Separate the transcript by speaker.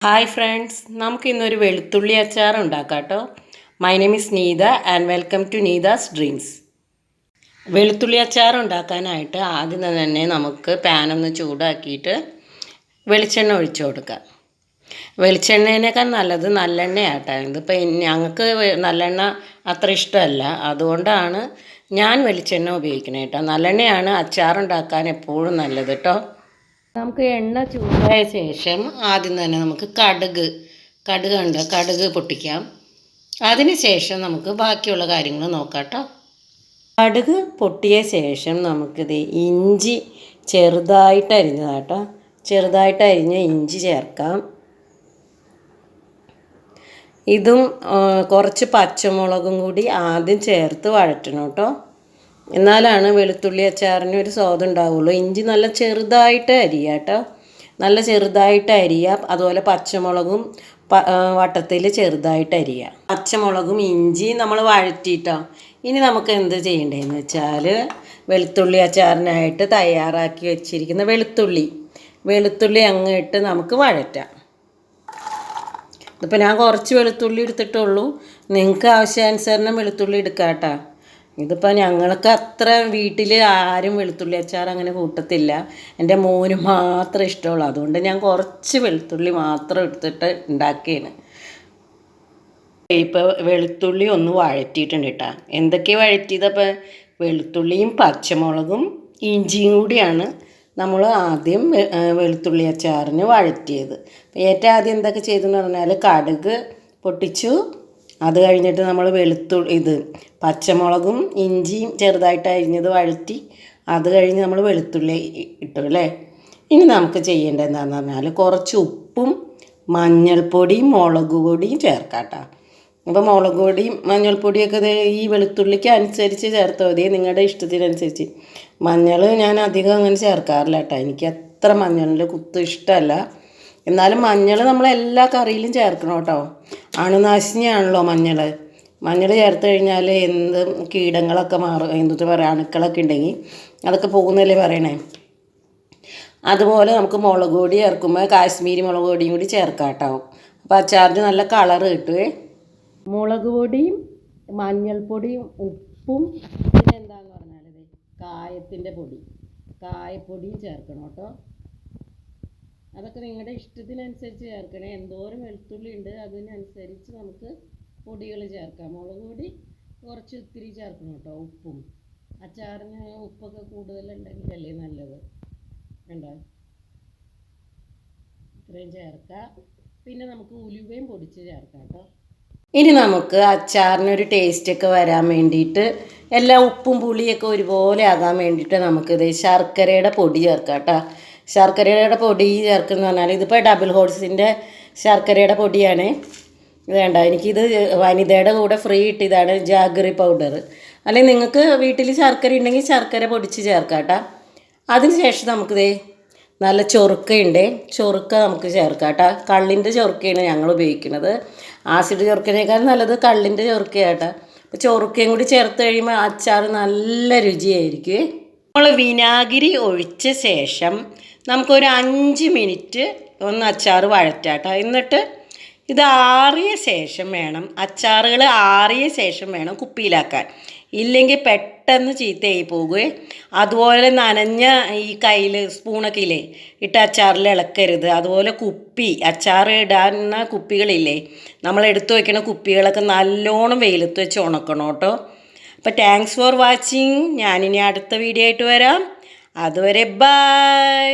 Speaker 1: Hi friends, നമുക്ക് ഇന്നൊരു വെളുത്തുള്ളി അച്ചാർ ഉണ്ടാക്കാം കേട്ടോ. My name is Neetha and welcome to Neetha's dreams. വെളുത്തുള്ളി അച്ചാർ ഉണ്ടാക്കാനായിട്ട് ആദ്യം തന്നെ നമുക്ക് പാനൊന്ന് ചൂടാക്കിയിട്ട് വെളിച്ചെണ്ണ ഒഴിച്ചു കൊടുക്കാം. വെളിച്ചെണ്ണേനേക്കാൾ നല്ലത് നല്ലെണ്ണയാട്ടോ. ഇതിപ്പോൾ ഞങ്ങൾക്ക് നല്ലെണ്ണ അത്ര ഇഷ്ടമല്ല, അതുകൊണ്ടാണ് ഞാൻ വെളിച്ചെണ്ണ ഉപയോഗിക്കുന്നത് കേട്ടോ. നല്ലെണ്ണയാണ് അച്ചാറുണ്ടാക്കാൻ എപ്പോഴും നല്ലത് കേട്ടോ. നമുക്ക് എണ്ണ ചൂടായ ശേഷം ആദ്യം തന്നെ നമുക്ക് കടുക് പൊട്ടിക്കാം. അതിന് ശേഷം നമുക്ക് ബാക്കിയുള്ള കാര്യങ്ങൾ നോക്കാം കേട്ടോ. കടുക് പൊട്ടിയ ശേഷം നമുക്കിത് ഇഞ്ചി ചെറുതായിട്ട് അരിഞ്ഞതാട്ടോ. ചെറുതായിട്ട് അരിഞ്ഞ ഇഞ്ചി ചേർക്കാം. ഇതും കുറച്ച് പച്ചമുളകും കൂടി ആദ്യം ചേർത്ത് വഴറ്റണം കേട്ടോ. എന്നാലാണ് വെളുത്തുള്ളി അച്ചാറിന് ഒരു സ്വാദ് ഉണ്ടാവുള്ളൂ. ഇഞ്ചി നല്ല ചെറുതായിട്ട് അരിയുക കേട്ടോ. നല്ല ചെറുതായിട്ട് അരിയുക. അതുപോലെ പച്ചമുളകും വട്ടത്തിൽ ചെറുതായിട്ട് അരിയുക. പച്ചമുളകും ഇഞ്ചി നമ്മൾ വഴറ്റിയിട്ടോ. ഇനി നമുക്ക് എന്ത് ചെയ്യേണ്ടതെന്ന് വെച്ചാൽ വെളുത്തുള്ളി അച്ചാറിനായിട്ട് തയ്യാറാക്കി വെച്ചിരിക്കുന്ന വെളുത്തുള്ളി അങ്ങോട്ട് നമുക്ക് വഴറ്റാം. ഇതിപ്പോൾ ഞാൻ കുറച്ച് വെളുത്തുള്ളി എടുത്തിട്ടുള്ളൂ. നിങ്ങൾക്ക് ആവശ്യാനുസരണം വെളുത്തുള്ളി എടുക്കാം കേട്ടോ. ഇതിപ്പോൾ ഞങ്ങൾക്ക് അത്ര വീട്ടിൽ ആരും വെളുത്തുള്ളി അച്ചാർ അങ്ങനെ കൂട്ടത്തില്ല. എൻ്റെ മോന് മാത്രം ഇഷ്ടമുള്ളൂ. അതുകൊണ്ട് ഞാൻ കുറച്ച് വെളുത്തുള്ളി മാത്രം എടുത്തിട്ട് ഉണ്ടാക്കിയാണ്. ഇപ്പോൾ വെളുത്തുള്ളി ഒന്ന് വഴറ്റിയിട്ടുണ്ട് കേട്ടോ. എന്തൊക്കെയാണ് വഴറ്റിയതപ്പോൾ? വെളുത്തുള്ളിയും പച്ചമുളകും ഇഞ്ചിയും കൂടിയാണ് നമ്മൾ ആദ്യം വെളുത്തുള്ളി അച്ചാറിന് വഴറ്റിയത്. ഏറ്റവും ആദ്യം എന്തൊക്കെ ചെയ്തെന്ന് പറഞ്ഞാൽ കടുക് പൊട്ടിച്ചു. അത് കഴിഞ്ഞിട്ട് നമ്മൾ പച്ചമുളകും ഇഞ്ചിയും ചെറുതായിട്ട് അരിഞ്ഞത് വഴറ്റി. അത് കഴിഞ്ഞ് നമ്മൾ വെളുത്തുള്ളി ഇട്ടു അല്ലേ. ഇനി നമുക്ക് ചെയ്യേണ്ടത് എന്താണെന്ന് പറഞ്ഞാൽ കുറച്ച് ഉപ്പും മഞ്ഞൾപ്പൊടിയും മുളക് പൊടിയും ചേർക്കാം കേട്ടോ. അപ്പോൾ മുളക് പൊടിയും മഞ്ഞൾപ്പൊടിയൊക്കെ ഈ വെളുത്തുള്ളിക്ക് അനുസരിച്ച് ചേർത്താൽ മതി, നിങ്ങളുടെ ഇഷ്ടത്തിനനുസരിച്ച്. മഞ്ഞൾ ഞാൻ അധികം അങ്ങനെ ചേർക്കാറില്ല കേട്ടോ. എനിക്ക് അത്ര മഞ്ഞളിൻ്റെ കുത്ത് ഇഷ്ടമല്ല. എന്നാലും മഞ്ഞൾ നമ്മൾ എല്ലാ കറിയിലും ചേർക്കണം കേട്ടോ. അണുനാശിനിയാണല്ലോ മഞ്ഞൾ ചേർത്ത് കഴിഞ്ഞാൽ എന്ത് കീടങ്ങളൊക്കെ മാറും, എന്തൊക്കെ പറയുക, അണുക്കളൊക്കെ ഉണ്ടെങ്കിൽ അതൊക്കെ പോകുന്നല്ലേ പറയണേ. അതുപോലെ നമുക്ക് മുളക് പൊടി ചേർക്കുമ്പോൾ കാശ്മീരി മുളക് പൊടിയും കൂടി ചേർക്കാം കേട്ടോ. അപ്പോൾ അച്ചാറിന് നല്ല കളറ് കിട്ടുമേ. മുളക് പൊടിയും മഞ്ഞൾപ്പൊടിയും ഉപ്പും പിന്നെ എന്താണെന്ന് പറഞ്ഞാൽ കായത്തിൻ്റെ കായപ്പൊടിയും ചേർക്കണം കേട്ടോ. അതൊക്കെ നിങ്ങളുടെ ഇഷ്ടത്തിനനുസരിച്ച് ചേർക്കണേ. എന്തോരം വെളുത്തുള്ളി ഉണ്ട് അതിനനുസരിച്ച് നമുക്ക് പൊടികൾ ചേർക്കാം. മുളക് പൊടി കുറച്ച് ഇത്തിരി ചേർക്കണം കേട്ടോ. ഉപ്പും അച്ചാറിന് ഉപ്പൊക്കെ കൂടുതലുണ്ടെങ്കിലല്ലേ നല്ലത്. കണ്ടോ, ഇത്രയും ചേർക്കാം. പിന്നെ നമുക്ക് ഉലുവയും പൊടിച്ച് ചേർക്കാം കേട്ടോ. ഇനി നമുക്ക് അച്ചാറിനൊരു ടേസ്റ്റൊക്കെ വരാൻ വേണ്ടിയിട്ട് എല്ലാം ഉപ്പും പുളിയൊക്കെ ഒരുപോലെ ആകാൻ വേണ്ടിയിട്ട് നമുക്കിത് ശർക്കരയുടെ പൊടി ചേർക്കാം കേട്ടോ. ശർക്കരയുടെ പൊടി ചേർക്കുന്ന പറഞ്ഞാൽ ഇതിപ്പോൾ ഡബിൾ ഹോഴ്സിൻ്റെ ശർക്കരയുടെ പൊടിയാണ്. ഇത് വേണ്ട, എനിക്കിത് വനിതയുടെ കൂടെ ഫ്രീ കിട്ടിയതാണ്, ജാഗറി പൗഡർ. അല്ലെങ്കിൽ നിങ്ങൾക്ക് വീട്ടിൽ ശർക്കര ഉണ്ടെങ്കിൽ ശർക്കര പൊടിച്ച് ചേർക്കാം കേട്ടോ. അതിന് ശേഷം നമുക്കിതേ നല്ല ചൊറുക്ക നമുക്ക് ചേർക്കാം കേട്ടോ. കള്ളിൻ്റെ ചൊറുക്കയാണ് ഞങ്ങൾ ഉപയോഗിക്കുന്നത്. ആസിഡ് ചൊറുക്കനേക്കാൾ നല്ലത് കള്ളിൻ്റെ ചൊറുക്കയാണ് കേട്ടോ. അപ്പോൾ ചൊറുക്കയും കൂടി ചേർത്ത് കഴിയുമ്പോൾ അച്ചാർ നല്ല രുചിയായിരിക്കും. നമ്മൾ വിനാഗിരി ഒഴിച്ച ശേഷം നമുക്കൊരു 5 മിനിറ്റ് ഒന്ന് അച്ചാർ വഴറ്റാം കേട്ടോ. എന്നിട്ട് ഇത് അച്ചാറുകൾ ആറിയ ശേഷം വേണം കുപ്പിയിലാക്കാൻ. ഇല്ലെങ്കിൽ പെട്ടെന്ന് ചീത്തയായി പോകുകയെ. അതുപോലെ നനഞ്ഞ ഈ കയ്യിൽ സ്പൂണൊക്കെ ഇല്ലേ ഇട്ട് അച്ചാറിൽ ഇളക്കരുത്. അതുപോലെ അച്ചാർ ഇടാവുന്ന കുപ്പികളില്ലേ, നമ്മൾ എടുത്തു വയ്ക്കുന്ന കുപ്പികളൊക്കെ നല്ലോണം വെയിലത്ത് വെച്ച് ഉണക്കണം കേട്ടോ. അപ്പോൾ താങ്ക്സ് ഫോർ വാച്ചിങ്. ഞാനിനി അടുത്ത വീഡിയോ ആയിട്ട് വരാം. അതുവരെ ബൈ.